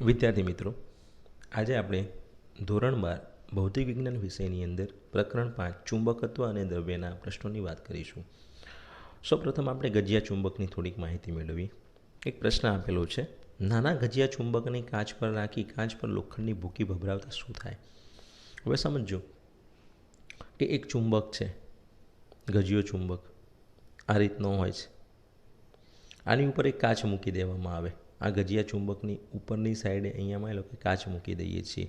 વિદ્યાર્થી મિત્રો, આજે આપણે ધોરણ 12 ભૌતિક વિજ્ઞાન વિષયની અંદર પ્રકરણ 5 ચુંબકત્વ અને દ્રવ્યના પ્રશ્નોની વાત કરીશું. સૌપ્રથમ આપણે ગજિયા ચુંબકની થોડીક માહિતી મેળવી. એક પ્રશ્ન આપેલો છે, નાના ગજિયા ચુંબકને કાચ પર રાખી કાચ પર લોખંડની ભૂકી ભભરાવતા શું થાય? હવે સમજો કે એક ચુંબક છે, ગજિયો ચુંબક આ રીતનો હોય છે. આની ઉપર એક કાચ મૂકી દેવામાં આવે. આ ગજિયા ચુંબકની ઉપરની સાઈડે અહીંયા માની લો કે કાચ મૂકી દઈએ છીએ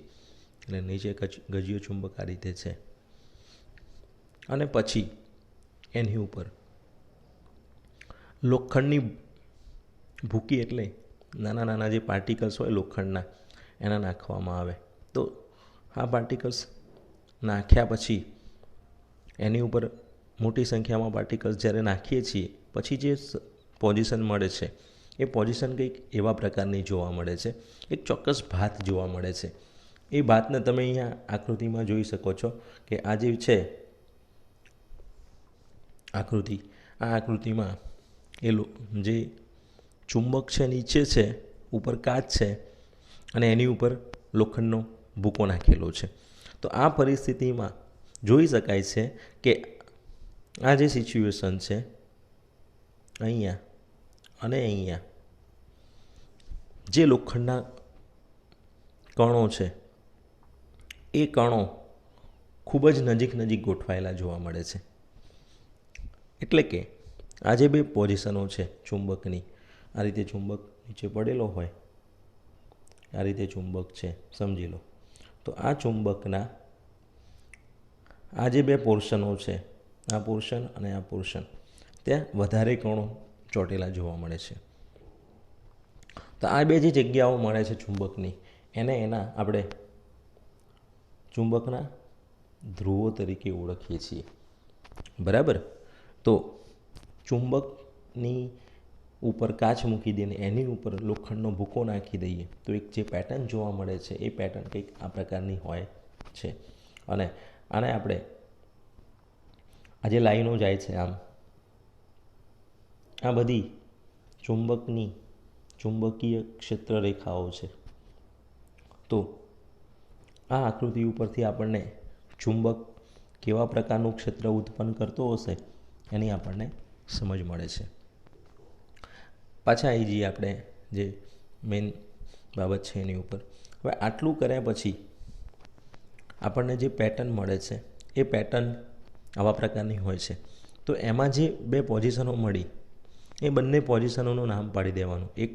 અને નીચે ગજિયો ચુંબક આ રીતે છે. અને પછી એની ઉપર લોખંડની ભૂકી એટલે નાના નાના જે પાર્ટિકલ્સ હોય લોખંડના એના નાખવામાં આવે. તો આ પાર્ટિકલ્સ નાખ્યા પછી એની ઉપર મોટી સંખ્યામાં પાર્ટિકલ્સ જ્યારે નાખીએ છીએ પછી જે પોઝિશન મળે છે એ પોઝિશન કંઈક એવા પ્રકારની જોવા મળે છે. એક ચોક્કસ ભાત જોવા મળે છે. એ ભાતને તમે અહીંયા આકૃતિમાં જોઈ શકો છો કે આ જે છે આકૃતિ, આ આકૃતિમાં એ જે ચુંબક છે નીચે છે, ઉપર કાચ છે અને એની ઉપર લોખંડનો ભૂકો નાખેલો છે. તો આ પરિસ્થિતિમાં જોઈ શકાય છે કે આ જે સિચ્યુએશન છે અહીંયા અને અહીંયા જે લોખંડના કણો છે એ કણો ખૂબ જ નજીક નજીક ગોઠવાયેલા જોવા મળે છે. એટલે કે આ જે બે પોઝિશનો છે ચુંબકની, આ રીતે ચુંબક નીચે પડેલો હોય, આ રીતે ચુંબક છે સમજી લો. તો આ ચુંબકના આ જે બે પોર્શનો છે, આ પોર્શન અને આ પોર્શન, ત્યાં વધારે કણો ચોટેલા જોવા મળે છે. તો આ બે જે જગ્યાઓ મળે છે ચુંબકની એને આપણે ચુંબકના ધ્રુવો તરીકે ઓળખીએ છીએ. બરાબર. તો ચુંબકની ઉપર કાચ મૂકી દઈને એની ઉપર લોખંડનો ભૂકો નાખી દઈએ તો એક જે પેટર્ન જોવા મળે છે એ પેટર્ન કંઈક આ પ્રકારની હોય છે. અને આને આપણે આ જે લાઈનો જાય છે આમ, આ બધી ચુંબકીય ક્ષેત્ર રેખાઓ છે. તો આ આકૃતિ ઉપરથી આપણને ચુંબક કેવા પ્રકારનું ક્ષેત્ર ઉત્પન્ન કરતો હશે એની આપણને સમજ મળે છે. પાછા આવી જઈએ આપણે જે મેઇન બાબત છે એની ઉપર. હવે આટલું કર્યા પછી આપણને જે પેટર્ન મળે છે એ પેટર્ન આવા પ્રકારની હોય છે. તો એમાં જે બે પોઝિશનો મળી એ બંને પોઝિશનોનું નામ પાડી દેવાનું. એક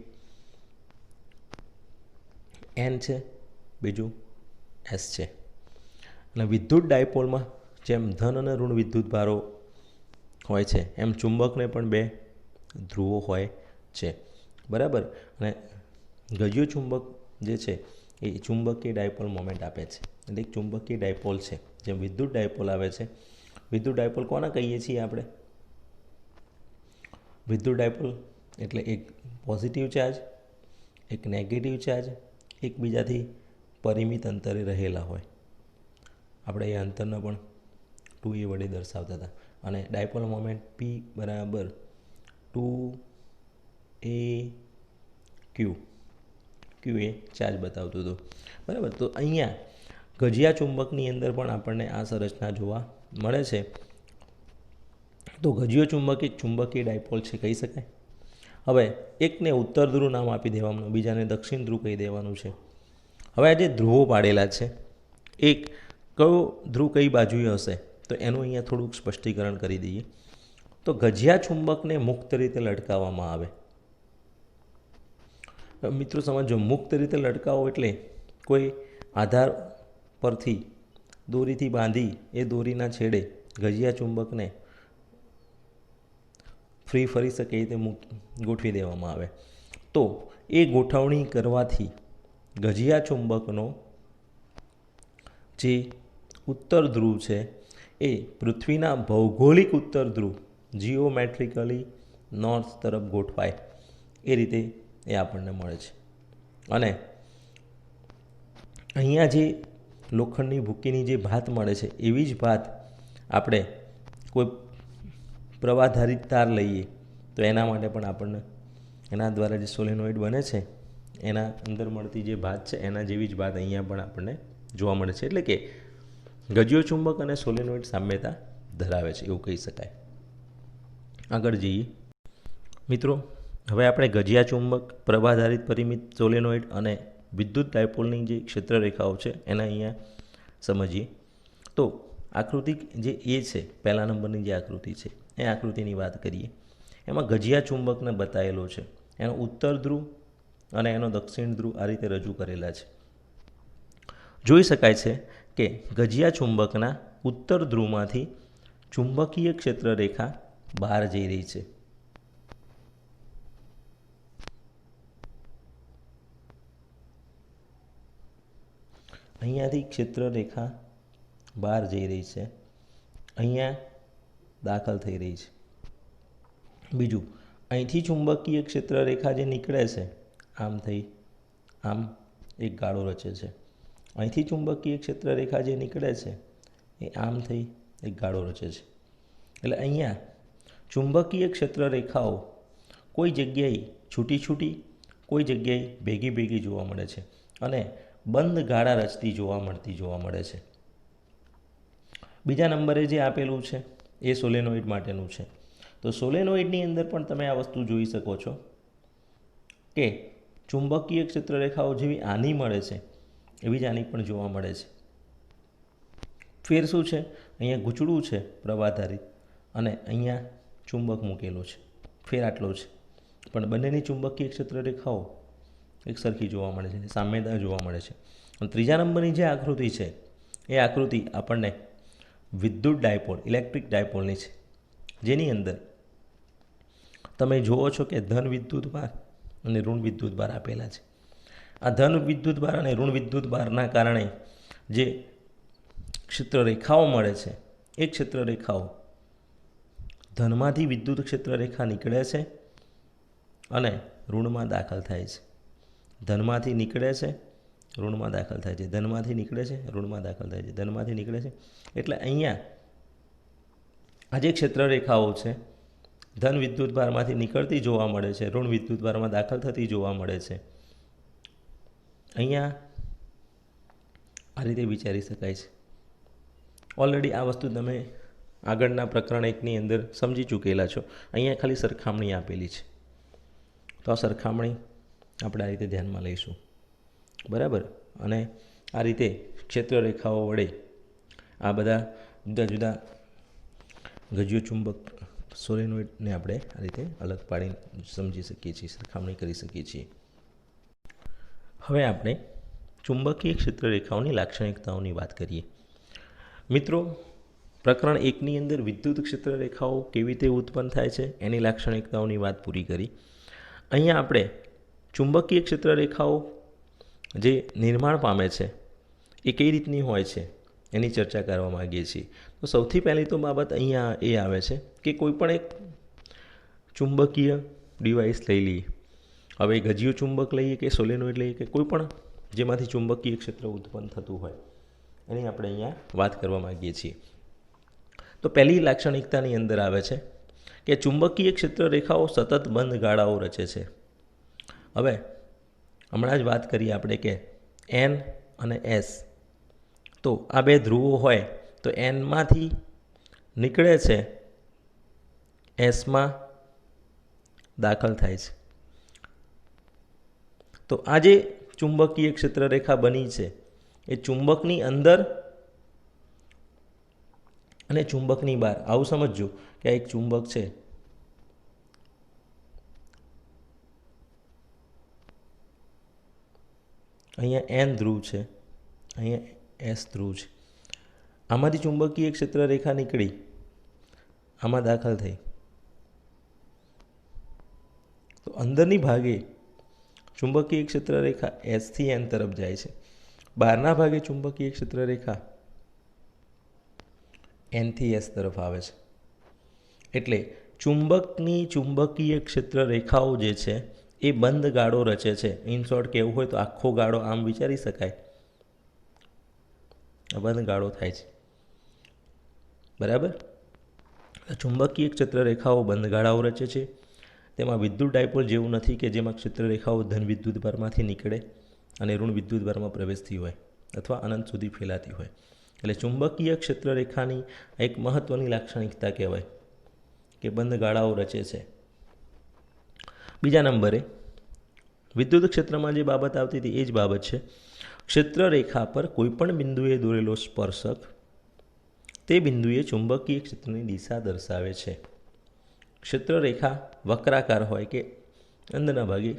એન છે, બીજું એસ છે. અને વિદ્યુત ડાયપોલમાં જેમ ધન અને ઋણ વિદ્યુત ભારો હોય છે એમ ચુંબકને પણ બે ધ્રુવો હોય છે. બરાબર. અને ગજિયો ચુંબક જે છે એ ચુંબકીય ડાયપોલ મોમેન્ટ આપે છે. એટલે એક ચુંબકીય ડાયપોલ છે. જેમ વિદ્યુત ડાયપોલ આવે છે, વિદ્યુત ડાયપોલ કોને કહીએ છીએ આપણે? વિદ્યુત ડાયપોલ એટલે એક પોઝિટિવ ચાર્જ, એક નેગેટિવ ચાર્જ એકબીજાથી પરિમિત અંતરે રહેલા હોય. આપણે એ અંતરને પણ 2a વડે દર્શાવતા હતા. અને ડાયપોલ મોમેન્ટ P બરાબર 2a Q એ ચાર્જ બતાવતું હતું. બરાબર. તો અહીંયા ગજિયા ચુંબકની અંદર પણ આપણને આ સંરચના જોવા મળે છે. તો ગજિયો ચુંબક એક ચુંબકીય ડાયપોલ છે કહી શકાય. હવે એકને ઉત્તર ધ્રુવ નામ આપી દેવાનું, બીજાને દક્ષિણ ધ્રુવ કહી દેવાનું છે. હવે આ જે ધ્રુવો પાડેલા છે, એક કયો ધ્રુવ કઈ બાજુએ હશે તો એનું અહીંયા થોડુંક સ્પષ્ટીકરણ કરી દઈએ. તો ગજિયા ચુંબકને મુક્ત રીતે લટકાવવામાં આવે. મિત્રો સમજો, મુક્ત રીતે લટકાવો એટલે કોઈ આધાર પરથી દોરીથી બાંધી એ દોરીના છેડે ગજિયા ચુંબકને ફ્રી ફરી શકે એ રીતે ગોઠવી દેવામાં આવે. તો એ ગોઠવણી કરવાથી ગજિયા ચુંબકનો જે ઉત્તર ધ્રુવ છે એ પૃથ્વીના ભૌગોલિક ઉત્તર ધ્રુવ જીઓમેટ્રિકલી નોર્થ તરફ ગોઠવાય એ રીતે એ આપણને મળે છે. અને અહીંયા જે લોખંડની ભૂકીની જે ભાત મળે છે એવી જ ભાત આપણે કોઈ પ્રવાહધારિત તાર લઈએ તો એના માટે પણ આપણને એના દ્વારા જે સોલેનોઇડ બને છે એના અંદર મળતી જે ભાત છે એના જેવી જ ભાત અહીંયા પણ આપણને જોવા મળે છે. એટલે કે ગજિયો ચુંબક અને સોલેનોઇડ સામ્યતા ધરાવે છે એવું કહી શકાય. આગળ જઈએ મિત્રો, હવે આપણે ગજિયા ચુંબક, પ્રભાધારિત પરિમિત સોલેનોઇડ અને વિદ્યુત ડાયપોલની જે ક્ષેત્રરેખાઓ છે એના અહીંયા સમજીએ. તો આકૃતિ જે એ છે, પહેલા નંબરની જે આકૃતિ છે એ આકૃતિની વાત કરીએ. એમાં ગજિયા ચુંબકને બતાવેલો છે. એનો ઉત્તર ધ્રુવ અને એનો દક્ષિણ ધ્રુવ આ રીતે રજૂ કરેલા છે. જોઈ શકાય છે કે ગજિયા ચુંબકના ઉત્તર ધ્રુવમાંથી ચુંબકીય ક્ષેત્રરેખા બહાર જઈ રહી છે. અહીંયાથી ક્ષેત્રરેખા બહાર જઈ રહી છે, અહીંયા દાખલ થઈ રહી છે. બીજું, અહીંથી ચુંબકીય ક્ષેત્રરેખા જે નીકળે છે આમ થઈ આમ એક ગાળો રચે છે. અહીંથી ચુંબકીય ક્ષેત્રરેખા જે નીકળે છે એ આમ થઈ એક ગાળો રચે છે. એટલે અહીંયા ચુંબકીય ક્ષેત્રરેખાઓ કોઈ જગ્યાએ છૂટી છૂટી, કોઈ જગ્યાએ ભેગી ભેગી જોવા મળે છે અને બંધ ગાળા રચતી જોવા મળે છે. બીજા નંબરે જે આપેલું છે એ સોલેનોઇડ માટેનું છે. તો સોલેનોઇડની અંદર પણ તમે આ વસ્તુ જોઈ શકો છો કે ચુંબકીય ક્ષેત્રરેખાઓ જેવી આની મળે છે એવી જ આની પણ જોવા મળે છે. ફેર શું છે? અહીંયા ગૂંચળું છે પ્રવાધારિત અને અહીંયા ચુંબક મૂકેલો છે. ફેર આટલો છે, પણ બંનેની ચુંબકીય ક્ષેત્રરેખાઓ એક સરખી જોવા મળે છે, સામ્યતા જોવા મળે છે. અને ત્રીજા નંબરની જે આકૃતિ છે એ આકૃતિ આપણને વિદ્યુત ડાયપોલ, ઇલેક્ટ્રિક ડાયપોલની છે, જેની અંદર તમે જુઓ છો કે ધન વિદ્યુતભાર અને ઋણ વિદ્યુતભાર આપેલા છે. આ ધન વિદ્યુતભાર અને ઋણ વિદ્યુતભારના કારણે જે ક્ષેત્રરેખાઓ મળે છે એ ક્ષેત્રરેખાઓ ધનમાંથી વિદ્યુત ક્ષેત્રરેખા નીકળે છે અને ઋણમાં દાખલ થાય છે. ધનમાંથી નીકળે છે, ઋણમાં દાખલ થાય છે, ધનમાંથી નીકળે છે, ઋણમાં દાખલ થાય છે, ધનમાંથી નીકળે છે. એટલે અહીંયા આ જે ક્ષેત્રરેખાઓ છે ધન વિદ્યુતભારમાંથી નીકળતી જોવા મળે છે, ઋણ વિદ્યુતભારમાં દાખલ થતી જોવા મળે છે. અહીંયા આ રીતે વિચારી શકાય છે. ઓલરેડી આ વસ્તુ તમે આગળના પ્રકરણ 1ની અંદર સમજી ચૂકેલા છો. અહીંયા ખાલી સરખામણી આપેલી છે, તો આ સરખામણી આપણે આ રીતે ધ્યાનમાં લઈશું, બરાબર. અને આ રીતે ક્ષેત્રરેખાઓ વડે આ બધા જુદા જુદા ગજિયો ચુંબક સોલેનોઇડને આપણે આ રીતે અલગ પાડી સમજી શકીએ છીએ, સરખામણી કરી શકીએ છીએ. હવે આપણે ચુંબકીય ક્ષેત્રરેખાઓની લાક્ષણિકતાઓની વાત કરીએ. મિત્રો, પ્રકરણ 1ની અંદર વિદ્યુત ક્ષેત્રરેખાઓ કેવી રીતે ઉત્પન્ન થાય છે એની લાક્ષણિકતાઓની વાત પૂરી કરી. અહીંયા આપણે ચુંબકીય ક્ષેત્રરેખાઓ જે નિર્માણ પામે છે એ કઈ રીતની હોય છે એની ચર્ચા કરવા માગીએ છીએ. તો સૌથી પહેલી તો બાબત અહીંયા એ આવે છે કે કોઈ પણ એક ચુંબકીય ડિવાઇસ લઈ લઈએ. હવે ગજિયો ચુંબક લઈએ કે સોલેનોઇડ લઈએ કે કોઈ પણ જેમાંથી ચુંબકીય ક્ષેત્ર ઉત્પન્ન થતું હોય એની આપણે અહીંયા વાત કરવા માગીએ છીએ. તો પહેલી લાક્ષણિકતાની અંદર આવે છે કે ચુંબકીય ક્ષેત્રરેખાઓ સતત બંધ ગાળાઓ રચે છે. હવે હમણાં જ વાત કરીએ આપણે કે એન અને એસ, તો આ બે ધ્રુવો હોય તો એનમાંથી નીકળે છે, એસમાં દાખલ થાય છે. તો આ જે ચુંબકીય ક્ષેત્રરેખા બની છે એ ચુંબકની અંદર અને ચુંબકની બહાર, આવું સમજજો કે આ એક ચુંબક છે, અહીંયા એન ધ્રુવ છે, અહીંયા એસ ધ્રુવ છે. આમાંથી ચુંબકીય ક્ષેત્રરેખા નીકળી આમાં દાખલ થઈ, તો અંદરની ભાગે ચુંબકીય ક્ષેત્રરેખા એસથી એન તરફ જાય છે, બહારના ભાગે ચુંબકીય ક્ષેત્રરેખા એનથી એસ તરફ આવે છે. એટલે ચુંબકની ચુંબકીય ક્ષેત્રરેખાઓ જે છે એ બંધ ગાળો રચે છે. ઇન શોર્ટ કહેવું હોય તો આખો ગાળો આમ વિચારી શકાય, બંધ ગાળો થાય છે, બરાબર. ચુંબકીય ક્ષેત્રરેખાઓ બંધ ગાળાઓ રચે છે, તેમાં વિદ્યુત ડાયપોલ જેવું નથી કે જેમાં ક્ષેત્રરેખાઓ ધન વિદ્યુતભારમાંથી નીકળે અને ઋણ વિદ્યુતભારમાં પ્રવેશતી હોય અથવા અનંત સુધી ફેલાતી હોય. એટલે ચુંબકીય ક્ષેત્રરેખાની એક મહત્ત્વની લાક્ષણિકતા કહેવાય કે બંધ ગાળાઓ રચે છે. બીજા નંબરે વિદ્યુત ક્ષેત્રમાં જે બાબત આવતી હતી એ જ બાબત છે. ક્ષેત્રરેખા પર કોઈપણ બિંદુએ દોરેલો સ્પર્શક તે બિંદુએ ચુંબકીય ક્ષેત્રની દિશા દર્શાવે છે. ક્ષેત્રરેખા વક્રાકાર હોય કે અંદરના ભાગે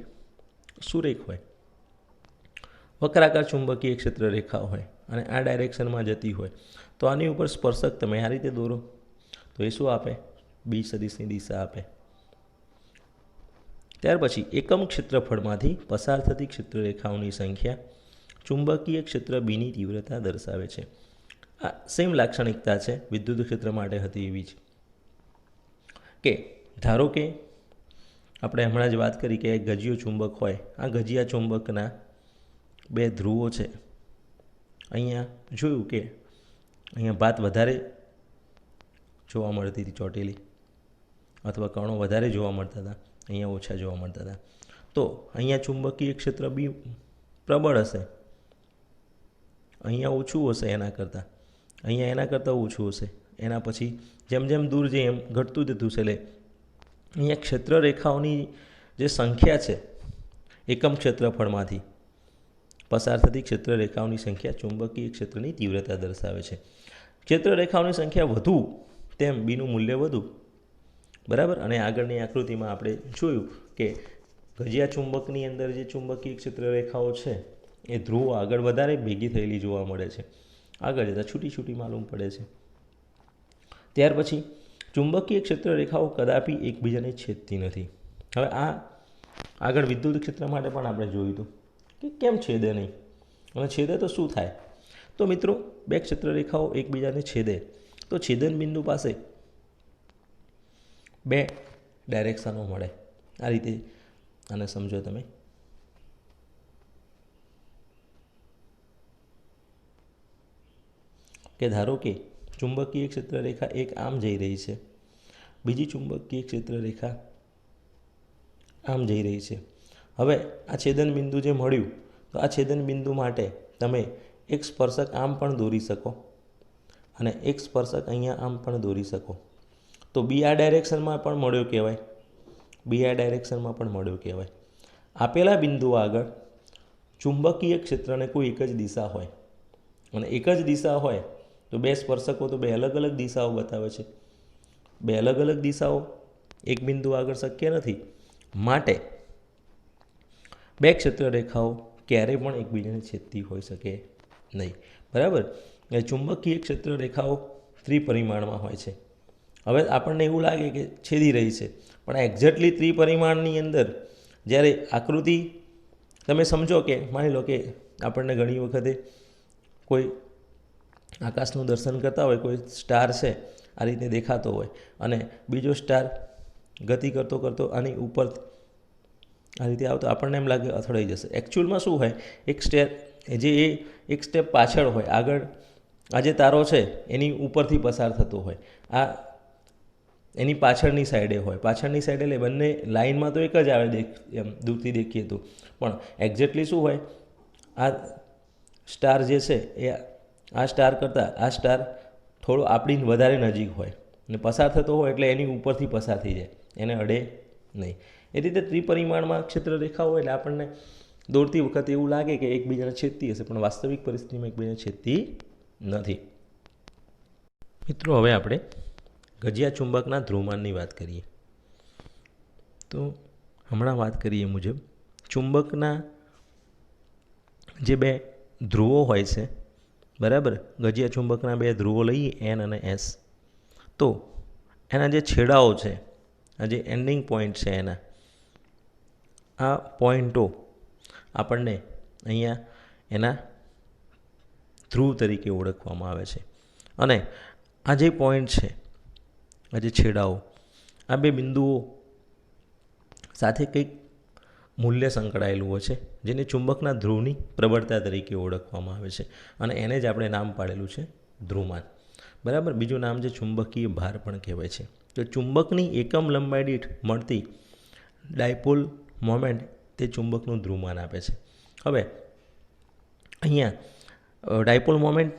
સુરેખ હોય. વક્રાકાર ચુંબકીય ક્ષેત્રરેખા હોય અને આ ડાયરેક્શનમાં જતી હોય તો આની ઉપર સ્પર્શક તમે આ રીતે દોરો તો એ શું આપે? બી સદિશની દિશા આપે. ત્યાર પછી એકમ ક્ષેત્રફળમાંથી પસાર થતી ક્ષેત્રરેખાઓની સંખ્યા ચુંબકીય ક્ષેત્ર બીની તીવ્રતા દર્શાવે છે. આ સેમ લાક્ષણિકતા છે વિદ્યુત ક્ષેત્ર માટે હતી એવી જ કે ધારો કે આપણે હમણાં જ વાત કરી કે એક ગજિયો ચુંબક હોય. આ ગજિયા ચુંબકના બે ધ્રુવો છે. અહીંયા જોયું કે અહીંયા ભાત વધારે જોવા મળતી હતી ચોટેલી અથવા કણો વધારે જોવા મળતા હતા, અહીંયા ઓછા જોવા મળતા હતા. તો અહીંયા ચુંબકીય ક્ષેત્ર બી પ્રબળ હશે, અહીંયા ઓછું હશે એના કરતાં, અહીંયા એના કરતાં ઓછું હશે. એના પછી જેમ જેમ દૂર જઈએ એમ ઘટતું જતું છે. એટલે અહીંયા ક્ષેત્રરેખાઓની જે સંખ્યા છે એકમ ક્ષેત્રફળમાંથી પસાર થતી ક્ષેત્રરેખાઓની સંખ્યા ચુંબકીય ક્ષેત્રની તીવ્રતા દર્શાવે છે. ક્ષેત્રરેખાઓની સંખ્યા વધુ તેમ બીનું મૂલ્ય વધુ. બરાબર. અને આગળની આકૃતિમાં આપણે જોયું કે ગજિયા ચુંબકની અંદર જે ચુંબકીય ક્ષેત્રરેખાઓ છે એ ધ્રુવો આગળ વધારે ભેગી થયેલી જોવા મળે છે, આગળ જતાં છૂટી છૂટી માલુમ પડે છે. ત્યાર પછી ચુંબકીય ક્ષેત્રરેખાઓ કદાપી એકબીજાને છેદતી નથી. હવે આ આગળ વિદ્યુત ક્ષેત્ર માટે પણ આપણે જોયું હતું કે કેમ છેદે નહીં અને છેદે તો શું થાય. તો મિત્રો બે ક્ષેત્રરેખાઓ એકબીજાને છેદે તો છેદન બિંદુ પાસે બે ડાયરેક્શનો મળે. આ રીતે આને સમજો તમે. કે ધારો કે ચુંબકીય ક્ષેત્રરેખા એક આમ જઈ રહી છે, બીજી ચુંબકીય ક્ષેત્રરેખા આમ જઈ રહી છે. હવે આ છેદન બિંદુ જે મળ્યું તો આ છેદન બિંદુ માટે તમે એક સ્પર્શક આમ પણ દોરી શકો અને એક સ્પર્શક અહીંયા આમ પણ દોરી શકો. તો બી આ ડાયરેક્શનમાં પણ મળ્યો કહેવાય, બી આ ડાયરેક્શનમાં પણ મળ્યો કહેવાય. આપેલા બિંદુ આગળ ચુંબકીય ક્ષેત્રને કોઈ એક જ દિશા હોય અને એક જ દિશા હોય તો બે સ્પર્શકો તો બે અલગ અલગ દિશાઓ બતાવે છે. બે અલગ અલગ દિશાઓ એક બિંદુ આગળ શક્ય નથી. માટે બે ક્ષેત્રરેખાઓ ક્યારેય પણ એકબીજાને છેદતી હોઈ શકે નહીં. બરાબર. એ ચુંબકીય ક્ષેત્રરેખાઓ ત્રિપરિમાણમાં હોય છે. હવે આપણને એવું લાગે કે છેદી રહી છે, પણ આ એક્ઝેક્ટલી ત્રિપરિમાણની અંદર જ્યારે આકૃતિ તમે સમજો કે માની લો કે આપણને ઘણી વખતે કોઈ આકાશનું દર્શન કરતા હોય, કોઈ સ્ટાર છે આ રીતે દેખાતો હોય અને બીજો સ્ટાર ગતિ કરતો કરતો આની ઉપર આ રીતે આવતો આપણને એમ લાગે અથડાઈ જશે. એકચ્યુઅલમાં શું હોય, એક સ્ટેપ પાછળ હોય, આગળ આ જે તારો છે એની ઉપરથી પસાર થતો હોય, આ એની પાછળની સાઈડે હોય. પાછળની સાઈડે એટલે બંને લાઇનમાં તો એક જ આવે એમ દૂરથી દેખીએ તો, પણ એક્ઝેક્ટલી શું હોય, આ સ્ટાર જે છે એ આ સ્ટાર કરતાં આ સ્ટાર થોડો આપણી વધારે નજીક હોય અને પસાર થતો હોય એટલે એની ઉપરથી પસાર થઈ જાય, એને અડે નહીં. એ રીતે ત્રિપરિમાણમાં ક્ષેત્રરેખા હોય એટલે આપણને દોડતી વખતે એવું લાગે કે એકબીજાને છેદતી હશે, પણ વાસ્તવિક પરિસ્થિતિમાં એકબીજાને છેદતી નથી. મિત્રો હવે આપણે ગજિયા ચુંબકના ધ્રુવમાનની વાત કરીએ. તો હમણાં વાત કરીએ મુજબ ચુંબકના જે બે ધ્રુવો હોય છે, બરાબર, ગજિયા ચુંબકના બે ધ્રુવો લઈએ એન અને એસ. તો એના જે છેડાઓ છે, આ જે એન્ડિંગ પોઈન્ટ છે આ પોઈન્ટો આપણને અહીંયા એના ધ્રુવ તરીકે ઓળખવામાં આવે છે. અને આ જે પોઈન્ટ છે, આ જે છેડાઓ, આ બે બિંદુઓ સાથે કંઈક મૂલ્ય સંકળાયેલું હોય છે જેને ચુંબકના ધ્રુવની પ્રબળતા તરીકે ઓળખવામાં આવે છે અને એને જ આપણે નામ પાડેલું છે ધ્રુવમાન. બરાબર. બીજું નામ છે ચુંબકીય ભાર પણ કહેવાય છે. તો ચુંબકની એકમ લંબાઈ દીઠ મળતી ડાયપોલ મોમેન્ટ તે ચુંબકનું ધ્રુવમાન આપે છે. હવે અહીંયા ડાયપોલ મોમેન્ટ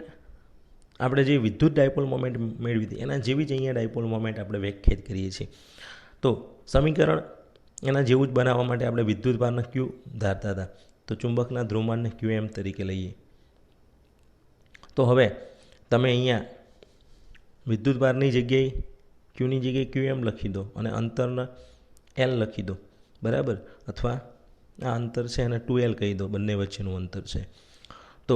આપણે જે વિદ્યુત ડાયપોલ મોમેન્ટ મેળવી હતી એના જેવી જ અહીંયા ડાયપોલ મોમેન્ટ આપણે વ્યાખ્યાયિત કરીએ છીએ. તો સમીકરણ એના જેવું જ બનાવવા માટે આપણે વિદ્યુત ભારને ક્યુ ધારતા હતા, તો ચુંબકના ધ્રુવમાનને ક્યુ એમ તરીકે લઈએ. તો હવે તમે અહીંયા વિદ્યુત ભારની જગ્યાએ ક્યુની જગ્યાએ ક્યુ એમ લખી દો અને અંતરના એલ લખી દો, બરાબર. અથવા આ અંતર છે એને 2L કહી દો, બંને વચ્ચેનું અંતર છે. તો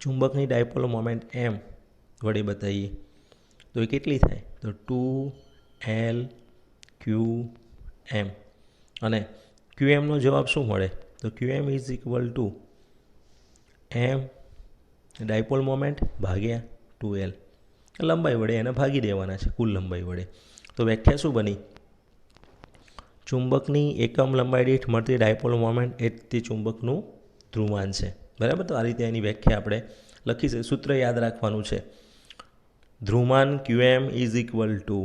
ચુંબકની ડાયપોલ મોમેન્ટ એમ વડે બતાવીએ તો એ કેટલી થાય, તો 2L ક્યુ એમ. અને ક્યુ એમનો જવાબ શું મળે, તો Q M is equal to M dipole moment ભાગ્યા 2L. લંબાઈ વડે એને ભાગી દેવાના છે, કુલ લંબાઈ વડે. તો વ્યાખ્યા શું બની, ચુંબકની એકમ લંબાઈ દીઠ મળતી ડાયપોલ મોમેન્ટ એ તે ચુંબકનું ધ્રુવમાન છે, બરાબર. તો આ રીતે એની વ્યાખ્યા આપણે લખી છે. સૂત્ર યાદ રાખવાનું છે, ધ્રુવમાન Q M is equal to,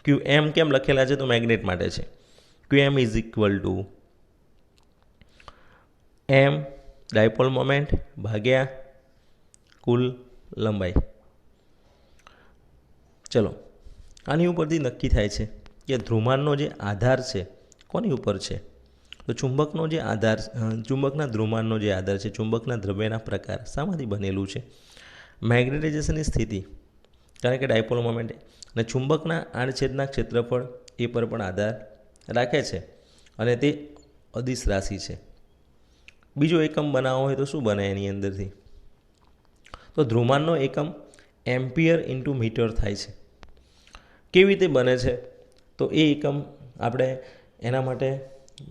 Q M કેમ લખેલા છે, તો મેગ્નેટ માટે છે. Q M is equal to M dipole moment ભાગ્યા કુલ લંબાઈ. ચલો, આની ઉપરથી નક્કી થાય છે કે ધ્રુવમાનનો જે આધાર છે કોની ઉપર છે, તો ચુંબકનો જે આધાર, ચુંબકના ધ્રુવમાનનો જે આધાર છે, ચુંબકના દ્રવ્યના પ્રકાર શામાંથી બનેલું છે, મેગ્નેટાઇઝેશનની સ્થિતિ, કારણ કે ડાયપોલ મોમેન્ટ અને ચુંબકના આડછેદના ક્ષેત્રફળ એ પર પણ આધાર રાખે છે અને તે અદિશ રાશિ છે. બીજો એકમ બનાવવો હોય તો શું બને એની અંદરથી, તો ધ્રુવમાનનો એકમ એમ્પિયર ઇન્ટુ મીટર થાય છે. કેવી રીતે બને છે, તો એ એકમ આપણે એના માટે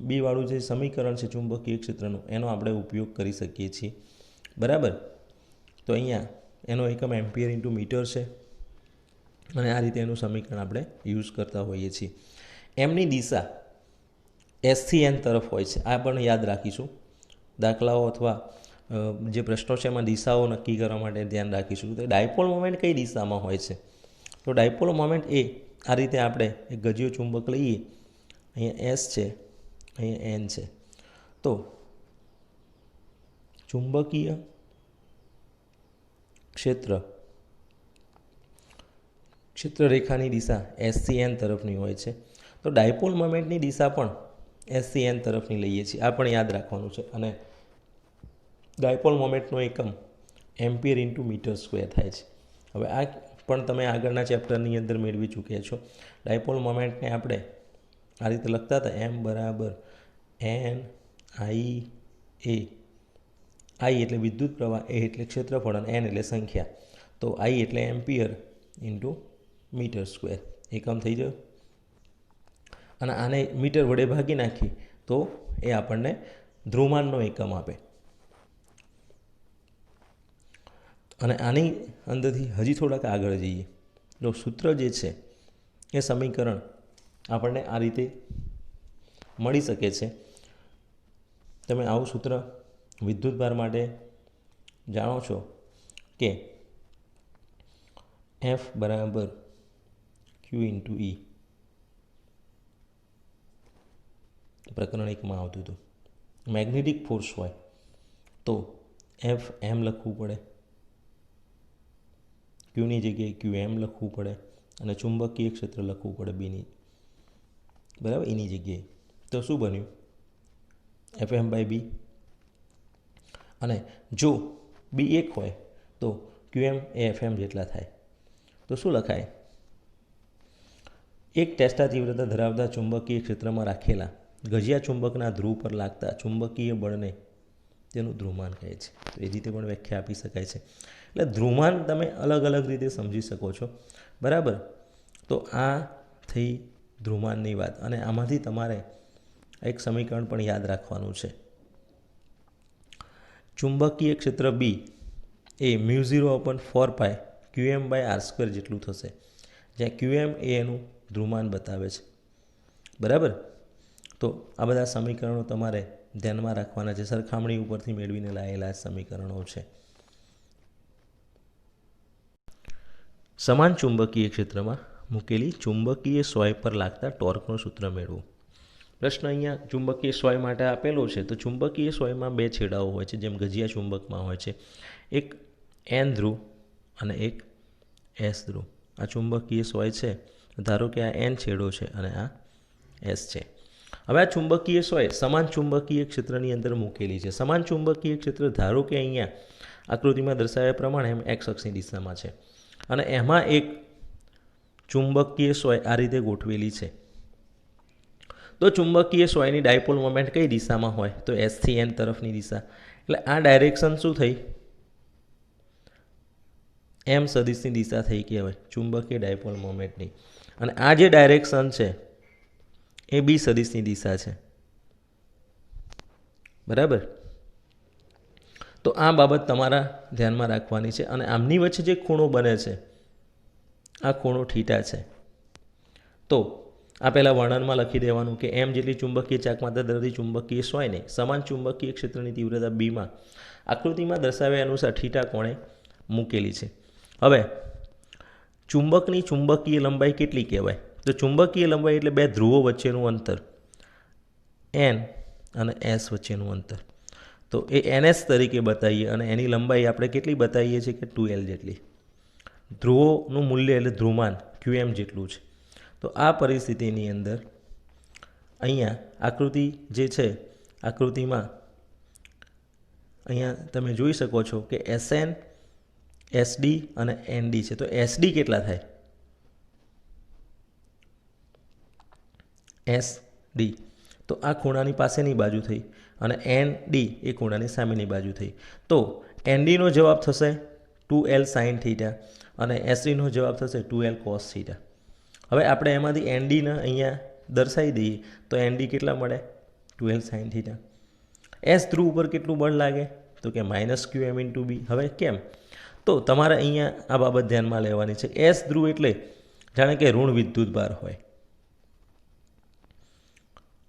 બીવાળું જે સમીકરણ છે ચુંબકીય ક્ષેત્રનું એનો આપણે ઉપયોગ કરી શકીએ છીએ, બરાબર. તો અહીંયા એનો એકમ એમ્પિયર ઇન્ટુ મીટર છે અને આ રીતે એનું સમીકરણ આપણે યુઝ કરતા હોઈએ છીએ. એમની દિશા એસથી એન તરફ હોય છે, આ પણ યાદ રાખીશું. દાખલાઓ અથવા જે પ્રશ્નો છે એમાં દિશાઓ નક્કી કરવા માટે ધ્યાન રાખીશું. તો ડાયપોલ મોમેન્ટ કઈ દિશામાં હોય છે, તો ડાયપોલ મોમેન્ટ એ આ રીતે આપણે એક ગજિયો ચુંબક લઈએ, અહીંયા એસ છે, અહીંયા એન છે. તો ચુંબકીય ક્ષેત્રરેખાની દિશા એસથી એન તરફની હોય છે. તો ડાયપોલ મોમેન્ટની દિશા પણ એસથી એન તરફની લઈએ છીએ, આ પણ યાદ રાખવાનું છે. અને ડાયપોલ મોમેન્ટનો એકમ એમ્પિયર ઇન્ટુ મીટર સ્ક્વેર થાય છે. હવે આ પણ તમે આગળના ચેપ્ટરની અંદર મેળવી ચૂક્યા છો. ડાયપોલ મોમેન્ટને આપણે આ રીતે લખતા હતા, એમ બરાબર એન આઈ એ. આઈ એટલે વિદ્યુત પ્રવાહ, એ એટલે ક્ષેત્રફળ અને એન એટલે સંખ્યા. તો આઈ એટલે એમ્પિયર ઇન્ટુ મીટર સ્ક્વેર, એકમ થઈ જાય. અને આને મીટર વડે ભાગી નાખી તો એ આપણને ધ્રુવમાનનો એકમ આપે. અને આની અંદરથી હજી થોડાક આગળ જઈએ તો સૂત્ર જે છે એ સમીકરણ આપણને આ રીતે મળી શકે છે. તમે આવું સૂત્ર વિદ્યુતભાર માટે જાણો છો કે એફ બરાબર ક્યુ ઇન્ટુ ઈ, પ્રકરણ 1માં આવતું હતું. મેગ્નેટિક ફોર્સ હોય તો એફ એમ લખવું પડે, ક્યુની જગ્યાએ ક્યુ એમ લખવું પડે અને ચુંબકીય ક્ષેત્ર લખવું પડે બીની, બરાબર, એની જગ્યાએ. તો શું બન્યું, એફ એમ બાય બી. અને જો બી 1 હોય તો ક્યુ એમ એ એફ એમ જેટલા થાય. તો શું લખાય, એક ટેસ્ટા તીવ્રતા ધરાવતા ચુંબકીય ક્ષેત્રમાં રાખેલા ગજિયા ચુંબકના ધ્રુવ પર લાગતા ચુંબકીય બળને તેનું ધ્રુવમાન કહે છે. તો એ રીતે પણ વ્યાખ્યા આપી શકાય છે. એટલે ધ્રુવમાન તમે અલગ અલગ રીતે સમજી શકો છો, બરાબર. તો આ થઈ ધ્રુવમાનની વાત. અને આમાંથી તમારે એક સમીકરણ પણ યાદ રાખવાનું છે, ચુંબકીય ક્ષેત્ર બી એ μ0/4π QM બાય r² જેટલું થશે, જ્યાં QM એ એનું ધ્રુવમાન બતાવે છે, બરાબર. તો આ બધા સમીકરણો તમારે ધ્યાનમાં રાખવાના છે, સરખામણી ઉપરથી મેળવીને લાયેલા સમીકરણો છે. સમાન ચુંબકીય ક્ષેત્રમાં મૂકેલી ચુંબકીય સોય પર લાગતા ટોર્કનું સૂત્ર મેળવો. પ્રશ્ન અહીંયા ચુંબકીય સોય માટે આપેલો છે. તો ચુંબકીય સોયમાં બે છેડાઓ હોય છે, જેમ ગજિયા ચુંબકમાં હોય છે, એક એન ધ્રુવ અને એક એસ ધ્રુવ. આ ચુંબકીય સોય છે. ધારો કે આ એન છેડો છે અને આ એસ છે. હવે આ ચુંબકીય સોય સમાન ચુંબકીય ક્ષેત્રની અંદર મૂકેલી છે. સમાન ચુંબકીય ક્ષેત્ર ધારો કે અહીંયા આકૃતિમાં દર્શાવ્યા પ્રમાણે એમ એક્સ અક્ષની દિશામાં છે અને એમાં એક ચુંબકીય સોય આ રીતે ગોઠવેલી છે. તો ચુંબકીય સોયની ડાયપોલ મોમેન્ટ કઈ દિશામાં હોય? તો એસથી એન તરફની દિશા. એટલે આ ડાયરેક્શન શું થઈ? એમ સદિશની દિશા થઈ કહેવાય ચુંબકીય ડાયપોલ મોમેન્ટની. અને આ જે ડાયરેક્શન છે એ બી સદિશની દિશા છે. બરાબર? તો આ બાબત તમારા ધ્યાનમાં રાખવાની છે. અને આમની વચ્ચે જે ખૂણો બને છે આ ખૂણો થીટા છે. તો આ પહેલાં વર્ણનમાં લખી દેવાનું કે એમ જેટલી ચુંબકીય ચાકમાત્રા ધરાવતી ચુંબકીય સોયને સમાન ચુંબકીય ક્ષેત્રની તીવ્રતા બીમાં આકૃતિમાં દર્શાવ્યા અનુસાર થીટા કોણે મૂકેલી છે. હવે ચુંબકની ચુંબકીય લંબાઈ કેટલી કહેવાય? તો ચુંબકીય લંબાઈ એટલે બે ધ્રુવો વચ્ચેનું અંતર એન અને એસ વચ્ચેનું અંતર. તો એ NS તરીકે બતાવીએ અને એની લંબાઈ આપણે કેટલી બતાવીએ છીએ કે 2L જેટલી. ધ્રુવોનું મૂલ્ય એટલે ધ્રુવમાન QM જેટલું છે. તો આ પરિસ્થિતિની અંદર અહીંયા આકૃતિ જે છે આકૃતિમાં અહીંયા તમે જોઈ શકો છો કે SN SD અને ND છે. તો SD કેટલા થાય? SD તો આ ખૂણાની પાસેની બાજુ થઈ અને ND એ ખૂણાની સામેની બાજુ થઈ. તો NDનો જવાબ થશે 2L sin થીટા અને SDનો જવાબ થશે 2L cos થીટા. હવે આપણે એમાંથી NDને અહીંયા દર્શાવી દઈએ તો ND કેટલા મળે? 2L sin theta. S ધ્રુવ ઉપર કેટલું બળ લાગે? તો કે -QM × B. હવે કેમ? તો તમારે અહીંયા આ બાબત ધ્યાનમાં લેવાની છે. S ધ્રુવ એટલે જાણે કે ઋણ વિદ્યુત ભાર હોય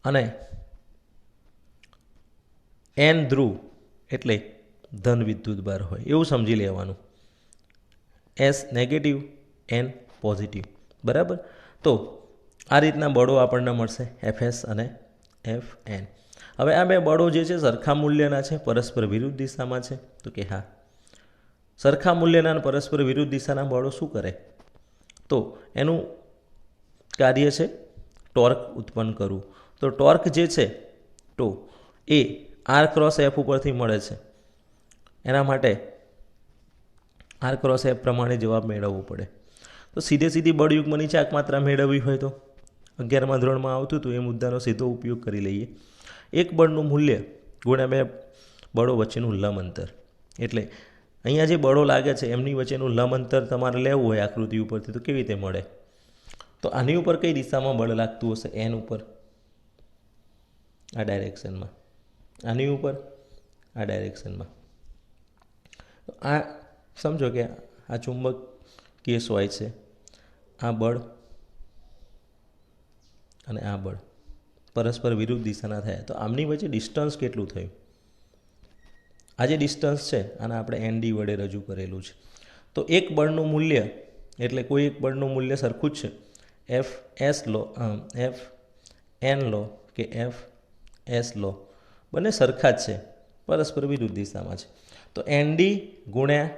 અને N ધ્રુવ એટલે ધન વિદ્યુત ભાર હોય એવું સમજી લેવાનું. S negative, N positive. બરાબર? તો આ રીતના બળો આપણને મળશે FS અને FN. હવે આ બે બળો જે છે સરખા મૂલ્યના છે, પરસ્પર વિરુદ્ધ દિશામાં છે? તો કે હા. સરખા મૂલ્યના અને પરસ્પર વિરુદ્ધ દિશાના બળો શું કરે? તો એનું કાર્ય છે ટોર્ક ઉત્પન્ન કરવું. તો ટોર્ક જે છે તો એ R ક્રોસ F ઉપરથી મળે છે. એના માટે R ક્રોસ F પ્રમાણે જવાબ મેળવવો પડે. તો સીધી બળયુગ્મની ચાકમાત્રા મેળવવી હોય તો 11મા ધોરણમાં આવતું હતું એ મુદ્દાનો સીધો ઉપયોગ કરી લઈએ. એક બળનું મૂલ્ય ગુણ્યા બે બળો વચ્ચેનું લંબ અંતર. એટલે અહીંયા જે બળો લાગે છે એમની વચ્ચેનું લંબ અંતર તમારે લેવું હોય આકૃતિ ઉપરથી તો કેવી રીતે મળે? તો આની ઉપર કઈ દિશામાં બળ લાગતું હશે? N ઉપર, આ ડાયરેક્શનમાં. આની ઉપર આ ડાયરેક્શનમાં. આ સમજો કે આ ચુંબકીય સોય છે, આ બળ અને આ બળ પરસ્પર વિરુદ્ધ દિશાના થયા. તો આમની વચ્ચે ડિસ્ટન્સ કેટલું થયું? આ જે ડિસ્ટન્સ છે આને આપણે ND વડે રજૂ કરેલું છે. તો એક બળનું મૂલ્ય એટલે કોઈ એક બળનું મૂલ્ય સરખું જ છે. FS લો, FN લો કે FS લો, બંને સરખા જ છે, પરસ્પર વિરુદ્ધ દિશામાં છે. તો ND ગુણ્યા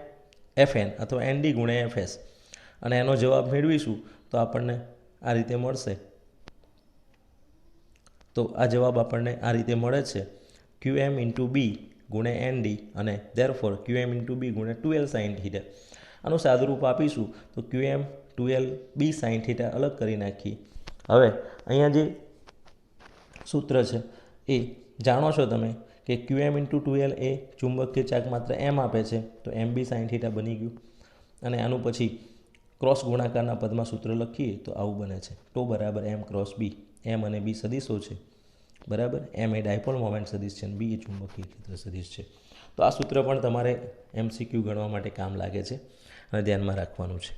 FN અથવા ND ગુણ્યા FS અને એનો જવાબ મેળવીશું તો આપણને આ રીતે મળશે. તો આ જવાબ આપણને આ રીતે મળે છે QM × B ગુણ્યા ND અને ધેરફોર QM × B ગુણ્યા 2L sin થીટા. આનું સાદુરૂપ આપીશું તો QM 2L B sin theta અલગ કરી નાખીએ. હવે અહીંયા જે સૂત્ર છે એ જાણો છો તમે કે QM × 2L એ ચુંબકીય ચાકમાત્રા M આપે છે તો MB sin થીટા બની ગયું. અને આનું પછી ક્રોસ ગુણાકારના પદમાં સૂત્ર લખીએ તો આવું બને છે. તો બરાબર M × B. M અને B સદિશો છે. બરાબર? M એ ડાયપોલ મોમેન્ટ સદિશ છે અને B એ ચુંબકીય ક્ષેત્ર સદિશ છે. તો આ સૂત્ર પણ તમારે MCQ ગણવા માટે કામ લાગે છે અને ધ્યાનમાં રાખવાનું છે.